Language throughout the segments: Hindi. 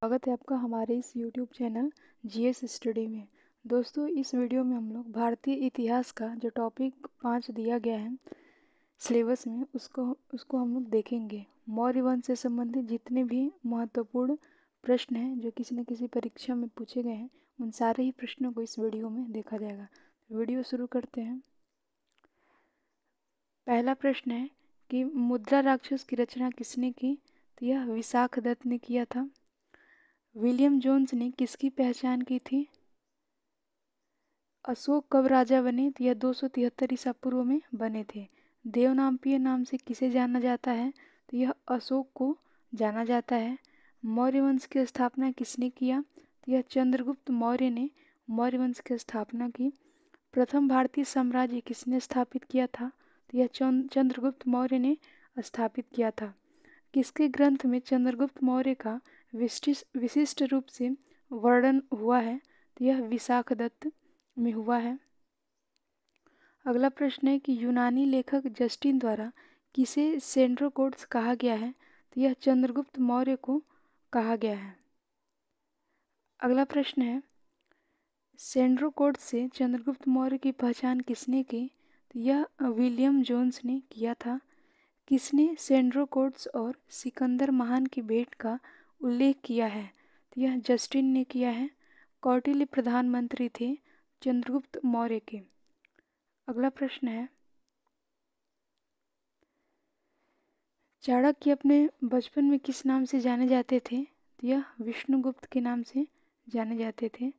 स्वागत है आपका हमारे इस YouTube चैनल जीएस स्टडी में। दोस्तों, इस वीडियो में हम लोग भारतीय इतिहास का जो टॉपिक 5 दिया गया है सिलेबस में उसको हम लोग देखेंगे। मौर्य वंश से संबंधित जितने भी महत्वपूर्ण प्रश्न हैं जो किसी न किसी परीक्षा में पूछे गए हैं, उन सारे ही प्रश्नों को इस वीडियो में देखा जाएगा। वीडियो शुरू करते हैं। पहला प्रश्न है कि मुद्रा राक्षस की रचना किसने की? तो यह विशाख दत्त ने किया था। विलियम जोन्स ने किसकी पहचान की थी? अशोक कब राजा बने? तो यह 273 ईसा पूर्व में बने थे। देवनाम्पीय नाम से किसे जाना जाता है? तो यह अशोक को जाना जाता है। मौर्य वंश की स्थापना किसने किया? तो यह चंद्रगुप्त मौर्य ने मौर्य वंश की स्थापना की। प्रथम भारतीय साम्राज्य किसने स्थापित किया था? तो यह चंद्रगुप्त मौर्य ने स्थापित किया था। किसके ग्रंथ में चंद्रगुप्त मौर्य का विशिष्ट रूप से वर्णन हुआ है? तो यह विशाख दत्त में हुआ है। अगला प्रश्न है कि यूनानी लेखक जस्टिन द्वारा किसे सेंड्रोकोट्स कहा गया है? तो यह चंद्रगुप्त मौर्य को कहा गया है। अगला प्रश्न है सेंड्रोकोट्स से चंद्रगुप्त मौर्य की पहचान किसने की? तो यह विलियम जोन्स ने किया था। किसने सेंड्रोकोट्स और सिकंदर महान की भेंट का उल्लेख किया है? तो यह जस्टिन ने किया है। कौटिल्य प्रधानमंत्री थे चंद्रगुप्त मौर्य के। अगला प्रश्न है चाणक्य अपने बचपन में किस नाम से जाने जाते थे? तो यह विष्णुगुप्त के नाम से जाने जाते थे।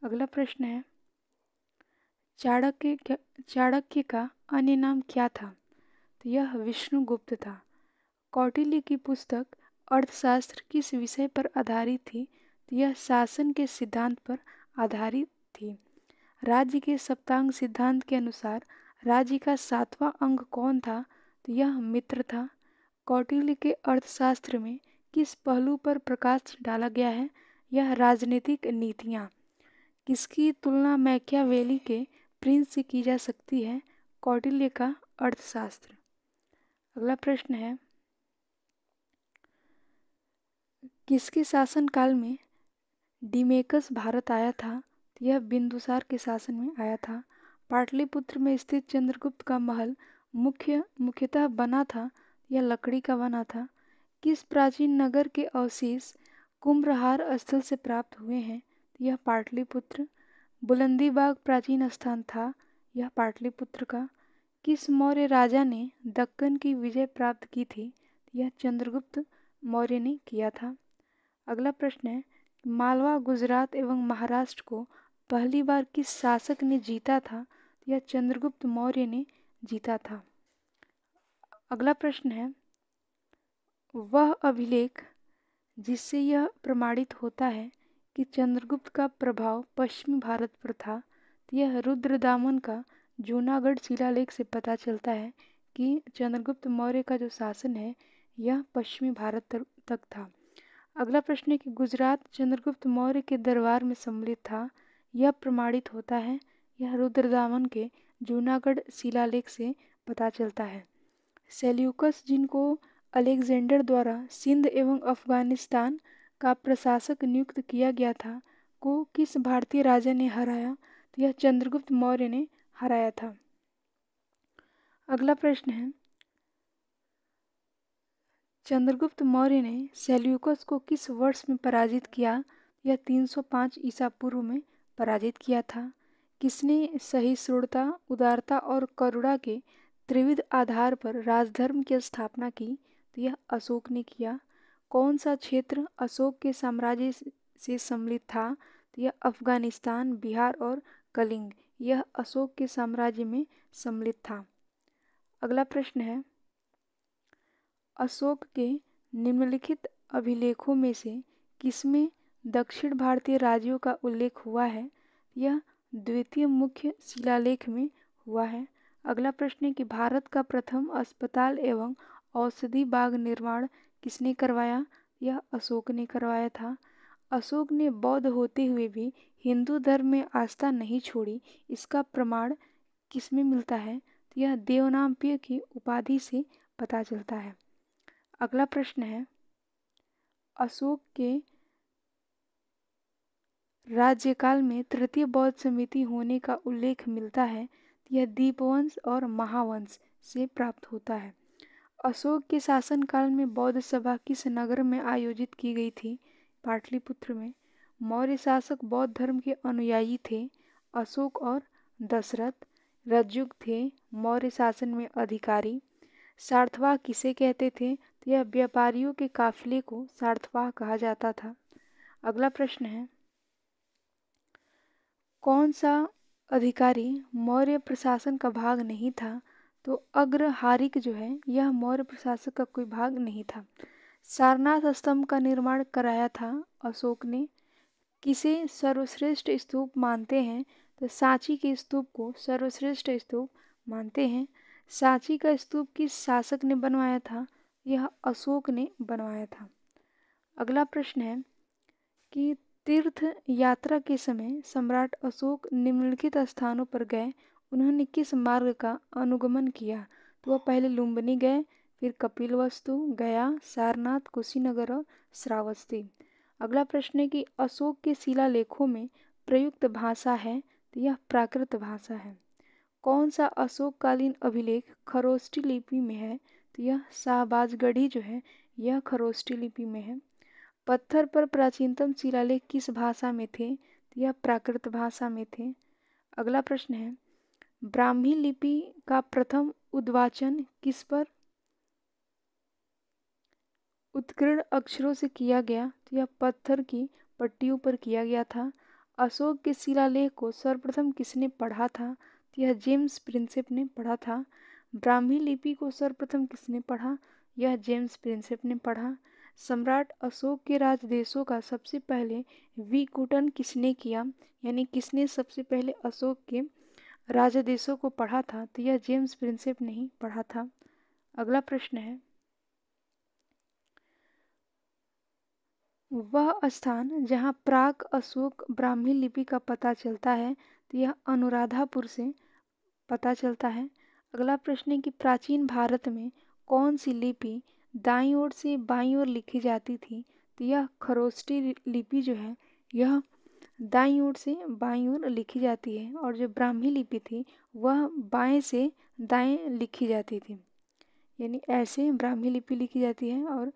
अगला प्रश्न है चाणक्य का अन्य नाम क्या था? तो यह विष्णुगुप्त था। कौटिल्य की पुस्तक अर्थशास्त्र किस विषय पर आधारित थी? तो यह शासन के सिद्धांत पर आधारित थी। राज्य के सप्तांग सिद्धांत के अनुसार राज्य का 7वां अंग कौन था? तो यह मित्र था। कौटिल्य के अर्थशास्त्र में किस पहलू पर प्रकाश डाला गया है? यह राजनीतिक नीतियाँ। किसकी तुलना मैकियावेली के प्रिंस से की जा सकती है? कौटिल्य का अर्थशास्त्र। अगला प्रश्न है किसके शासनकाल में डिमेकस भारत आया था? तो यह बिंदुसार के शासन में आया था। पाटलिपुत्र में स्थित चंद्रगुप्त का महल मुख्यतः बना था, यह लकड़ी का बना था। किस प्राचीन नगर के अवशेष कुम्भलहार स्थल से प्राप्त हुए हैं? तो यह पाटलिपुत्र। बुलंदीबाग प्राचीन स्थान था, यह पाटलिपुत्र का। किस मौर्य राजा ने दक्कन की विजय प्राप्त की थी? यह चंद्रगुप्त मौर्य ने किया था। अगला प्रश्न है मालवा, गुजरात एवं महाराष्ट्र को पहली बार किस शासक ने जीता था? यह चंद्रगुप्त मौर्य ने जीता था। अगला प्रश्न है वह अभिलेख जिससे यह प्रमाणित होता है कि चंद्रगुप्त का प्रभाव पश्चिमी भारत पर था। तो यह रुद्रदामन का जूनागढ़ शिलालेख से पता चलता है कि चंद्रगुप्त मौर्य का जो शासन है यह पश्चिमी भारत तक था। अगला प्रश्न है कि गुजरात चंद्रगुप्त मौर्य के दरबार में सम्मिलित था, यह प्रमाणित होता है, यह रुद्रदामन के जूनागढ़ शिलालेख से पता चलता है। सेल्यूकस जिनको अलेक्जेंडर द्वारा सिंध एवं अफगानिस्तान का प्रशासक नियुक्त किया गया था को किस भारतीय राजा ने हराया? तो यह चंद्रगुप्त मौर्य ने हराया था। अगला प्रश्न है चंद्रगुप्त मौर्य ने सेल्यूकस को किस वर्ष में पराजित किया? यह 305 ईसा पूर्व में पराजित किया था। किसने सहिष्णुता, उदारता और करुणा के त्रिविध आधार पर राजधर्म की स्थापना की? तो यह अशोक ने किया। कौन सा क्षेत्र अशोक के साम्राज्य से सम्मिलित था? तो यह अफगानिस्तान, बिहार और कलिंग, यह अशोक के साम्राज्य में सम्मिलित था। अगला प्रश्न है अशोक के निम्नलिखित अभिलेखों में से किसमें दक्षिण भारतीय राज्यों का उल्लेख हुआ है? यह द्वितीय मुख्य शिलालेख में हुआ है। अगला प्रश्न है कि भारत का प्रथम अस्पताल एवं औषधि बाग निर्माण किसने करवाया? यह अशोक ने करवाया था। अशोक ने बौद्ध होते हुए भी हिंदू धर्म में आस्था नहीं छोड़ी, इसका प्रमाण किसमें मिलता है? तो यह देवनाम्पीय की उपाधि से पता चलता है। अगला प्रश्न है अशोक के राज्यकाल में तृतीय बौद्ध समिति होने का उल्लेख मिलता है, यह दीपवंश और महावंश से प्राप्त होता है। अशोक के शासनकाल में बौद्ध सभा किस नगर में आयोजित की गई थी? पाटलिपुत्र में। मौर्य शासक बौद्ध धर्म के अनुयायी थे। अशोक और दशरथ रजयुग थे। मौर्य शासन में अधिकारी। सार्थवाह किसे कहते थे? तो यह व्यापारियों के काफिले को सार्थवाह कहा जाता था। अगला प्रश्न है, कौन सा अधिकारी मौर्य प्रशासन का भाग नहीं था? तो अग्रहारिक जो है यह मौर्य प्रशासक का कोई भाग नहीं था। सारनाथ स्तंभ का निर्माण कराया था अशोक ने। किसे सर्वश्रेष्ठ स्तूप मानते हैं? तो सांची के स्तूप को सर्वश्रेष्ठ स्तूप मानते हैं। सांची का स्तूप किस शासक ने बनवाया था? यह अशोक ने बनवाया था। अगला प्रश्न है कि तीर्थ यात्रा के समय सम्राट अशोक निम्नलिखित स्थानों पर गए, उन्होंने किस मार्ग का अनुगमन किया? तो वह पहले लुम्बिनी गए, फिर कपिलवस्तु, गया, सारनाथ, कुशीनगर और श्रावस्ती। अगला प्रश्न है कि अशोक के शिलालेखों में प्रयुक्त भाषा है? तो यह प्राकृत भाषा है। कौन सा अशोककालीन अभिलेख खरोष्ठी लिपि में है? तो यह शाहबाजगढ़ी जो है यह खरोष्ठी लिपि में है। पत्थर पर प्राचीनतम शिलालेख किस भाषा में थे? तो यह प्राकृत भाषा में थे। अगला प्रश्न है, ब्राह्मी लिपि का प्रथम उद्वाचन किस पर उत्कीर्ण अक्षरों से किया गया? तो यह पत्थर की पट्टियों पर किया गया था। अशोक के शिलालेख को सर्वप्रथम किसने पढ़ा था? तो यह जेम्स प्रिंसेप ने पढ़ा था। ब्राह्मी लिपि को सर्वप्रथम किसने पढ़ा? यह जेम्स प्रिंसेप ने पढ़ा। सम्राट अशोक के राजदेशों का सबसे पहले विकुटन किसने किया? यानी किसने सबसे पहले अशोक के राजदेशों को पढ़ा था? तो यह जेम्स प्रिंसेप ने ही पढ़ा था। अगला प्रश्न है, वह स्थान जहाँ प्राक अशोक ब्राह्मी लिपि का पता चलता है, तो यह अनुराधापुर से पता चलता है। अगला प्रश्न है कि प्राचीन भारत में कौन सी लिपि दाईं ओर से बाईं ओर लिखी जाती थी? तो यह खरोष्ठी लिपि जो है यह दाईं ओर से बाईं ओर लिखी जाती है, और जो ब्राह्मी लिपि थी वह बाएं से दाएं लिखी जाती थी। यानी ऐसे ब्राह्मी लिपि लिखी जाती है, और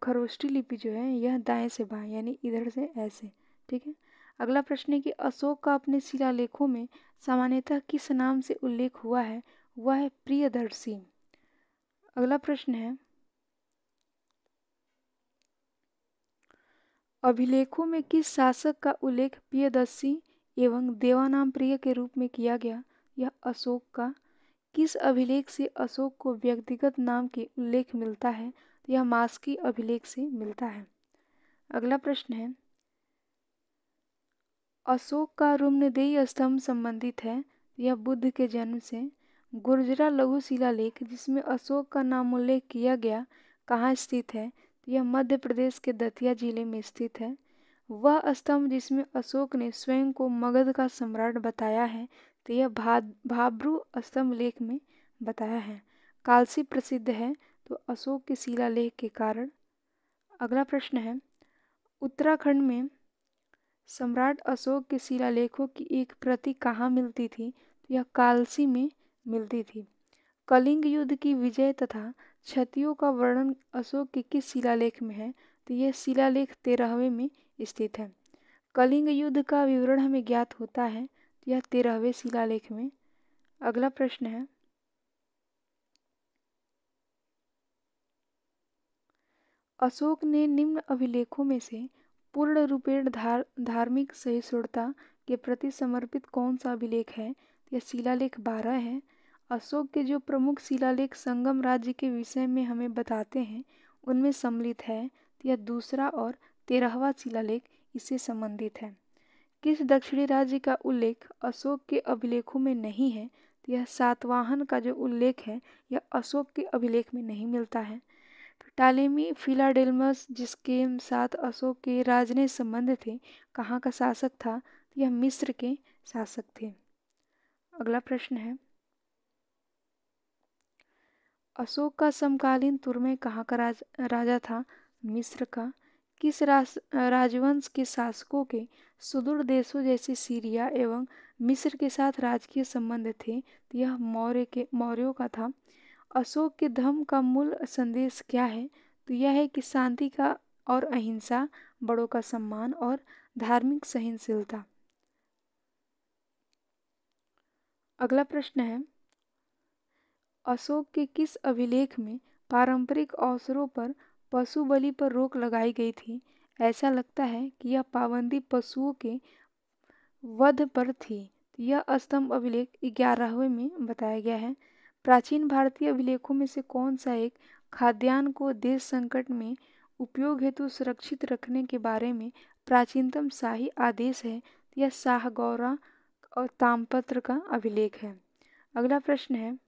खरोष्ठी लिपि जो है यह दाएं से बाएं यानी इधर से ऐसे। ठीक है। अगला प्रश्न है कि अशोक का अपने शिलालेखों में सामान्यतः किस नाम से उल्लेख हुआ है? वह है प्रियदर्शी। अगला प्रश्न है, अभिलेखों में किस शासक का उल्लेख प्रियदर्शी एवं देवानाम प्रिय के रूप में किया गया? यह अशोक का। किस अभिलेख से अशोक को व्यक्तिगत नाम के उल्लेख मिलता है? तो यह मास्की अभिलेख से मिलता है। अगला प्रश्न है, अशोक का रुम्नदेही स्तंभ संबंधित है? यह बुद्ध के जन्म से। गुर्जरा लघु शिलालेख जिसमें अशोक का नामोल्लेख किया गया कहाँ स्थित है? तो यह मध्य प्रदेश के दतिया जिले में स्थित है। वह स्तंभ जिसमें अशोक ने स्वयं को मगध का सम्राट बताया है, तो यह भाब्रू स्तंभ लेख में बताया है। कालसी प्रसिद्ध है तो अशोक के शिलालेख के कारण। अगला प्रश्न है, उत्तराखंड में सम्राट अशोक के शिलालेखों की एक प्रति कहाँ मिलती थी? तो यह कालसी में मिलती थी। कलिंग युद्ध की विजय तथा क्षतियों का वर्णन अशोक के किस शिलालेख में है? तो यह शिलालेख 13वें में स्थित है। कलिंग युद्ध का विवरण हमें ज्ञात होता है, तो यह 13वें शिलालेख में। अगला प्रश्न है, अशोक ने निम्न अभिलेखों में से पूर्ण रूपेण धार्मिक सहिष्णुता के प्रति समर्पित कौन सा अभिलेख है? यह शिलालेख 12 है। अशोक के जो प्रमुख शिलालेख संगम राज्य के विषय में हमें बताते हैं उनमें सम्मिलित है, तो यह दूसरा और 13वां शिलालेख इससे संबंधित है। किस दक्षिणी राज्य का उल्लेख अशोक के अभिलेखों में नहीं है? तो यह सातवाहन का जो उल्लेख है यह अशोक के अभिलेख में नहीं मिलता है। टालेमी फिलाडेल्मस जिसके साथ अशोक के राजनयिक संबंध थे, कहाँ का शासक था? तो यह मिस्र के शासक थे। अगला प्रश्न है, अशोक का समकालीन तुर्मे कहाँ का राजा था? मिस्र का। किस राजवंश के शासकों के सुदूर देशों जैसे सीरिया एवं मिस्र के साथ राजकीय संबंध थे? तो यह मौर्यों का था। अशोक के धम्म का मूल संदेश क्या है? तो यह है कि शांति का और अहिंसा, बड़ों का सम्मान और धार्मिक सहनशीलता। अगला प्रश्न है, अशोक के किस अभिलेख में पारंपरिक अवसरों पर पशु बलि पर रोक लगाई गई थी? ऐसा लगता है कि यह पाबंदी पशुओं के वध पर थी। यह स्तंभ अभिलेख 11वें में बताया गया है। प्राचीन भारतीय अभिलेखों में से कौन सा एक खाद्यान्न को देश संकट में उपयोग हेतु सुरक्षित रखने के बारे में प्राचीनतम शाही आदेश है? यह शाहगौरा और तामपत्र का अभिलेख है। अगला प्रश्न है,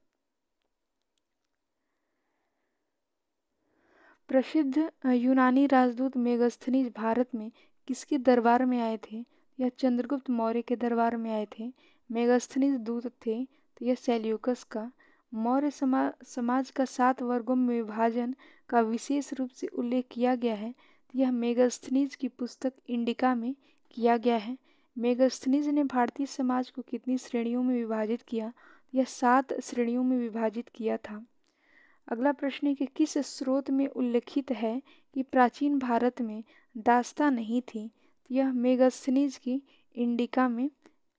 प्रसिद्ध यूनानी राजदूत मेगास्थनीज भारत में किसके दरबार में आए थे? यह चंद्रगुप्त मौर्य के दरबार में आए थे। मेगास्थनीज दूत थे तो यह सेल्यूकस का। मौर्य समाज का 7 वर्गों में विभाजन का विशेष रूप से उल्लेख किया गया है। यह मेगास्थनीज की पुस्तक इंडिका में किया गया है। मेगास्थनीज ने भारतीय समाज को कितनी श्रेणियों में विभाजित किया? यह 7 श्रेणियों में विभाजित किया था। अगला प्रश्न है कि किस स्रोत में उल्लिखित है कि प्राचीन भारत में दास्तां नहीं थी? यह मेगास्थनीज की इंडिका में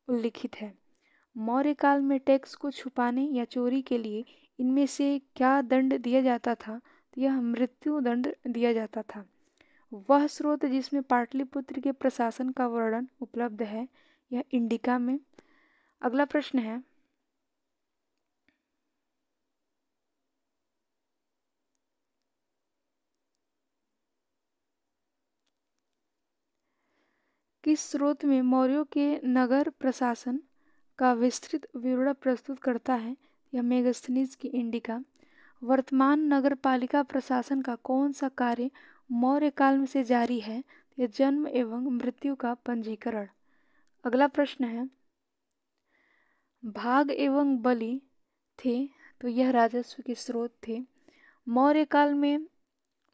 उल्लिखित है। मौर्य काल में टैक्स को छुपाने या चोरी के लिए इनमें से क्या दंड दिया जाता था? यह मृत्यु दंड दिया जाता था। वह स्रोत जिसमें पाटलिपुत्र के प्रशासन का वर्णन उपलब्ध है, यह इंडिका में। अगला प्रश्न है, किस स्रोत में मौर्यों के नगर प्रशासन का विस्तृत विवरण प्रस्तुत करता है? यह मेगास्थनीज की इंडिका। वर्तमान नगर पालिका प्रशासन का कौन सा कार्य मौर्य काल में से जारी है? यह जन्म एवं मृत्यु का पंजीकरण। अगला प्रश्न है, भाग एवं बलि थे तो यह राजस्व के स्रोत थे। मौर्य काल में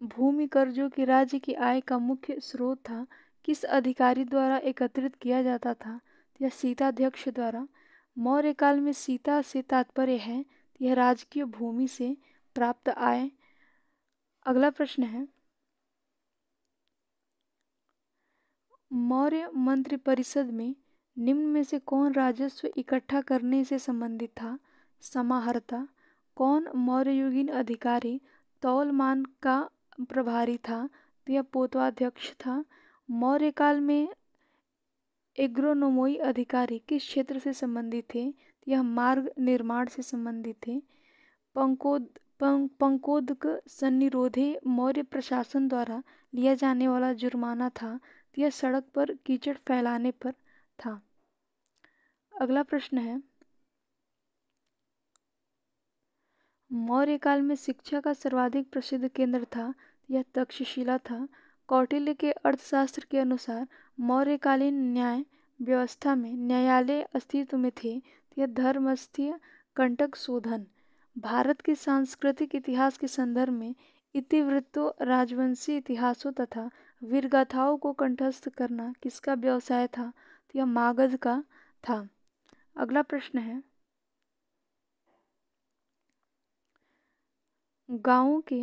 भूमि कर जो कि राज्य की आय का मुख्य स्रोत था, किस अधिकारी द्वारा एकत्रित किया जाता था? यह सीताध्यक्ष द्वारा। मौर्य काल में सीता से तात्पर्य है यह राजकीय भूमि से प्राप्त आय। अगला प्रश्न है, मौर्य मंत्रिपरिषद में निम्न में से कौन राजस्व इकट्ठा करने से संबंधित था? समाहर्ता। कौन मौर्ययुगीन अधिकारी तौलमान का प्रभारी था? यह पोतवाध्यक्ष था। मौर्य काल में एग्रोनोमोई अधिकारी किस क्षेत्र से संबंधित थे? यह मार्ग निर्माण से संबंधित थे। पंकोदक सन्निरोधे मौर्य प्रशासन द्वारा लिया जाने वाला जुर्माना था। यह सड़क पर कीचड़ फैलाने पर था। अगला प्रश्न है, मौर्य काल में शिक्षा का सर्वाधिक प्रसिद्ध केंद्र था, यह तक्षशिला था। कौटिल्य के अर्थशास्त्र के अनुसार मौर्यकालीन न्याय व्यवस्था में न्यायालय अस्तित्व में थे। यह धर्मस्थीय कंटक शोधन। भारत के सांस्कृतिक इतिहास के संदर्भ में इतिवृत्तों, राजवंशी इतिहासों तथा वीरगाथाओं को कंठस्थ करना किसका व्यवसाय था? यह मागध का था। अगला प्रश्न है, गांवों के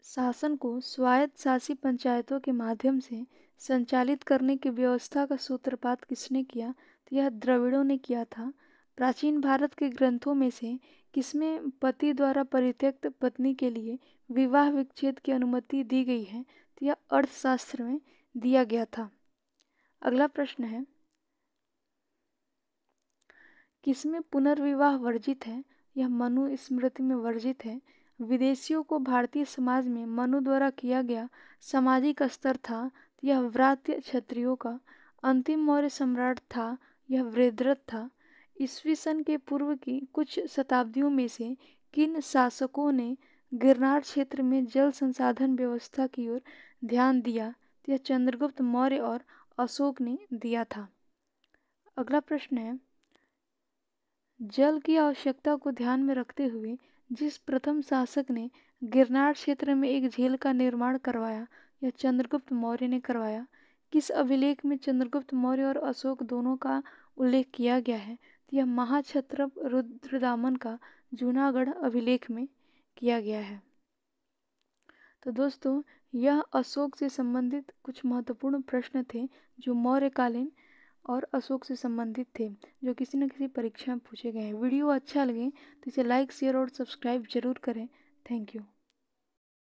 शासन को स्वायत्त शासी पंचायतों के माध्यम से संचालित करने की व्यवस्था का सूत्रपात किसने किया? तो यह द्रविड़ों ने किया था। प्राचीन भारत के ग्रंथों में से किसमें पति द्वारा परित्यक्त पत्नी के लिए विवाह विच्छेद की अनुमति दी गई है? तो यह अर्थशास्त्र में दिया गया था। अगला प्रश्न है, किसमें पुनर्विवाह वर्जित है? यह मनु स्मृति में वर्जित है। विदेशियों को भारतीय समाज में मनु द्वारा किया गया सामाजिक स्तर था, यह व्रात्य क्षत्रियों का। अंतिम मौर्य सम्राट था, यह वृद्धरथ था। ईस्वी सन के पूर्व की कुछ शताब्दियों में से किन शासकों ने गिरनार क्षेत्र में जल संसाधन व्यवस्था की ओर ध्यान दिया? यह चंद्रगुप्त मौर्य और अशोक ने दिया था। अगला प्रश्न है, जल की आवश्यकता को ध्यान में रखते हुए जिस प्रथम शासक ने गिरनार क्षेत्र में एक झील का निर्माण करवाया, यह चंद्रगुप्त मौर्य ने करवाया। किस अभिलेख में चंद्रगुप्त मौर्य और अशोक दोनों का उल्लेख किया गया है? तो यह महाक्षत्रप रुद्रदामन का जूनागढ़ अभिलेख में किया गया है। तो दोस्तों, यह अशोक से संबंधित कुछ महत्वपूर्ण प्रश्न थे जो मौर्यकालीन और अशोक से संबंधित थे, जो किसी न किसी परीक्षा में पूछे गए हैं। वीडियो अच्छा लगे तो इसे लाइक, शेयर और सब्सक्राइब जरूर करें। Thank you.